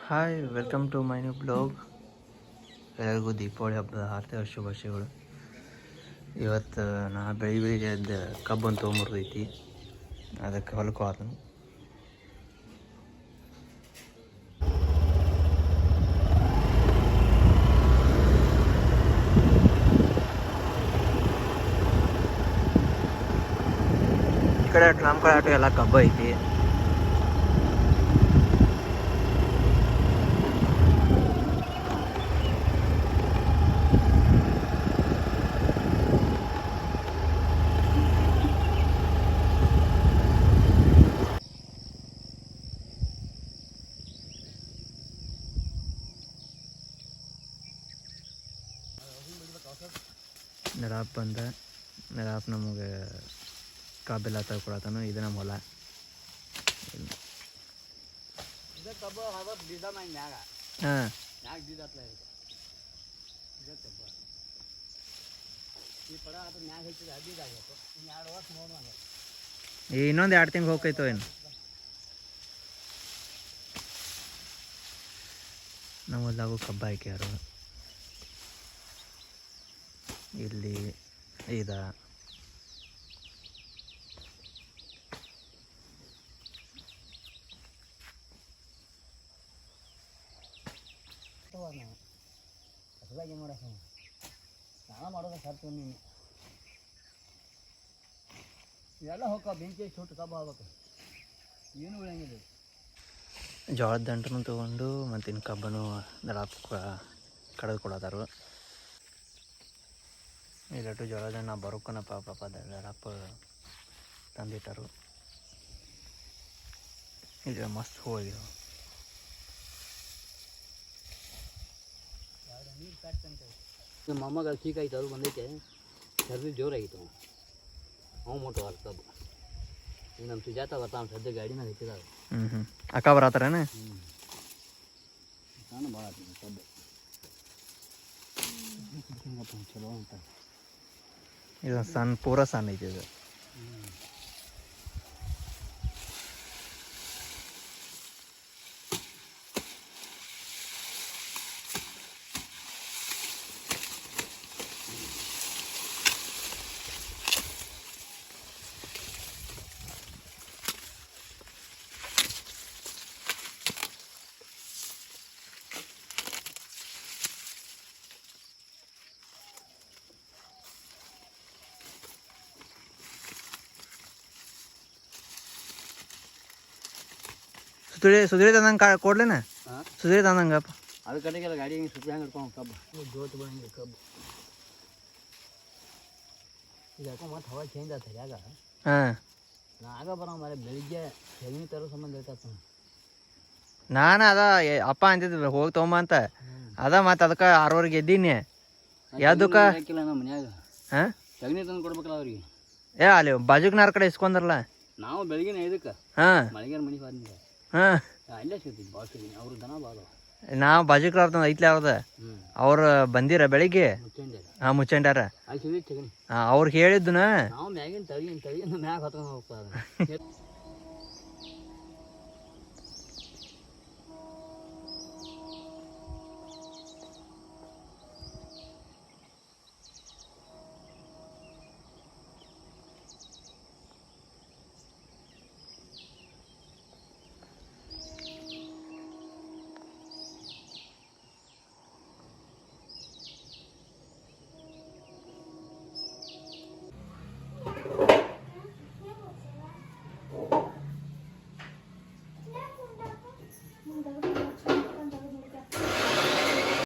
Hi welcome to my new blog. ಎಲ್ಲರಿಗೂ ದೀಪಾವಳಿ ಹಬ್ಬದ ಹಾರ್ದಿಕ ಶುಭಾಶಯಗಳು. ಇವತ್ತು ನಾ ಬೆಳಿಗ್ಗೆ ಎದ್ದು ಕಬ್ಬನ್ನು ತೊಗೊಂಬರ್ತೈತಿ, ಅದಕ್ಕೆ ಹೊಲಕ್ಕೆ ಹೋದನು. ಈ ಕಡೆ ನಮ್ಮ ಕಡೆ ಆಟೋ ಎಲ್ಲ ಕಬ್ಬು ಐತಿ. ನರಾಪ್ ಬಂದ, ನರಾಪ್ ನಮಗೆ ಕಬ್ಬೆಲ್ಲ ತಗೊಳತಾನು. ಇದು ನಮ್ಮ ಹೊಲ. ಇನ್ನೊಂದು 2 ತಿಂಗಳು ಹೋಗ್ತೈತೋ ಏನು. ನಮ್ಮ ಹೊಲ್ದಾಗೂ ಕಬ್ಬ ಹಾಕ್ಯಾರು. ಇಲ್ಲಿ ಇದ ನಾನು ಮಾಡೋದು ಖರ್ಚು ನೀನು ಇವೆಲ್ಲ ಹೋಗ ಬೆಂಕಿ ಸುಟ್ಟು ಕಬ್ಬು ಆಗ್ಬೇಕು, ಏನು ಉಳಿಯಂಗಿಲ್ಲ. ಜೋಳದ ದಂಟನ್ನು ತೊಗೊಂಡು ಮತ್ತು ಇನ್ನು ಕಬ್ಬನು ದಡಾಪ್ ಕಳೆದು ಕೊಡೋದಾರು. ಇಲ್ಲಟ್ಟು ಜೋಳದ ದಂಡ ಬರೋಕನಪ್ಪ ಪಾಪ ದಡಾಪ್ ತಂದಿಟ್ಟಾರು. ಇದು ಮಸ್ತ್ ಹೋಗಿರೋ ನೀರು ಕಟ್ತಂತ ನಮ್ಮ ಮೊಮ್ಮಗ ಸೀಕಾಯ್ತು, ಅದು ಬಂದೈತೆ. ಸರ್ದಿ ಜೋರಾಗಿತ್ತು, ಅವು ಮುಟ್ಟು ಅಲ್ಲ ಕಬ್ಬು. ಈಗ ನಮ್ಮ ಸುಜಾತ ಬರ್ತಾವ ಸದ್ಯ ಗಾಡಿನಾಗ ಹಚ್ಚಿದಾಗ. ಅಕ್ಕ ಬರತ್ತಾರೇನ? ನಾನು ಭಾಳ ಕಬ್ಬು ಚಲೋ ಅಂತ. ಇದು ಸಣ್ಣ ಪೂರ ಸಣ್ಣ ಐತಿ ಇದು. ಸುಧೀರಿ ತಂದಂಗೆ ಕೊಡ್ಲೇನ? ಸುಧೀರಿ ತಂದಂಗಪ್ಪ ಅದು ಕಡೆಗೆಲ್ಲ ಗಾಡಿ ಹಿಂಗೆ ಸುತ್ತ ಹಂಗೆ ಹಿಡ್ಕೊಂಡು ಕಬ್ಬು ಜೋತು ಬಂದಂಗೆ ಕಬ್ಬು. ಈಗ ಯಾಕೋ ಮತ್ತೆ ಹವಾ ಚೇಂಜ್ ಆಗ್ತದೆ ಯಾಗ. ನಾ ಆಗ ಬರೋ ಮರೆ ಬೆಳಿಗ್ಗೆ ಸಗಣಿ ತರೋ ಸಂಬಂಧ ಇರ್ತೈತೆ. ನಾನು ಅದ ಅಪ್ಪ ಅಂತಿದ್ದೆ ಹೋಗಿ ತೊಗೊಂಬ ಅಂತ. ಅದ ಮತ್ತು ಅದಕ್ಕೆ 6:30 ಎದ್ದೀನಿ. ಯಾವ್ದಕ್ಕ ಹಾಕಿಲ್ಲ ನಮ್ಮ ಮನ್ಯಾಗ. ಸಗಣಿ ತಂದು ಕೊಡ್ಬೇಕಲ್ಲ ಅವ್ರಿಗೆ. ಅಲ್ಲಿ ಬಾಜುಕ್ನಾರ ಕಡೆ ಇಸ್ಕೊಂಡ್ರಲ್ಲ. ನಾವು ಬೆಳಗಿನ 5ಕ್ಕೆ ಮಳೆಗಾರ ಮನೆ ಬಂದಿಲ್ಲ. ಅಲ್ಲೇ ಸಿಗ್ತಿದ್ವಿ ಭಾಳ ಸಗಣಿ. ಅವ್ರ ದನ ಭಾಳ. ನಾವು ಬಾಜುಕ್ರ ಐತ್ಲೆ ಅವ್ರದ. ಅವ್ರು ಬಂದಿರ ಬೆಳಿಗ್ಗೆ ಮುಚ್ಚಂಡ್ಯಾರ. ಅಲ್ಲಿ ಸಿಗ್ತೈತಿ ಸಗಣಿ. ಅವ್ರು ಹೇಳಿದ್ನ ನಾವು ಮ್ಯಾಗಿನ ತಳಿಯಿಂದ ಮ್ಯಾಗ ಹೊತ್ಕೊಂಡು ಹೋಗ್ತಾ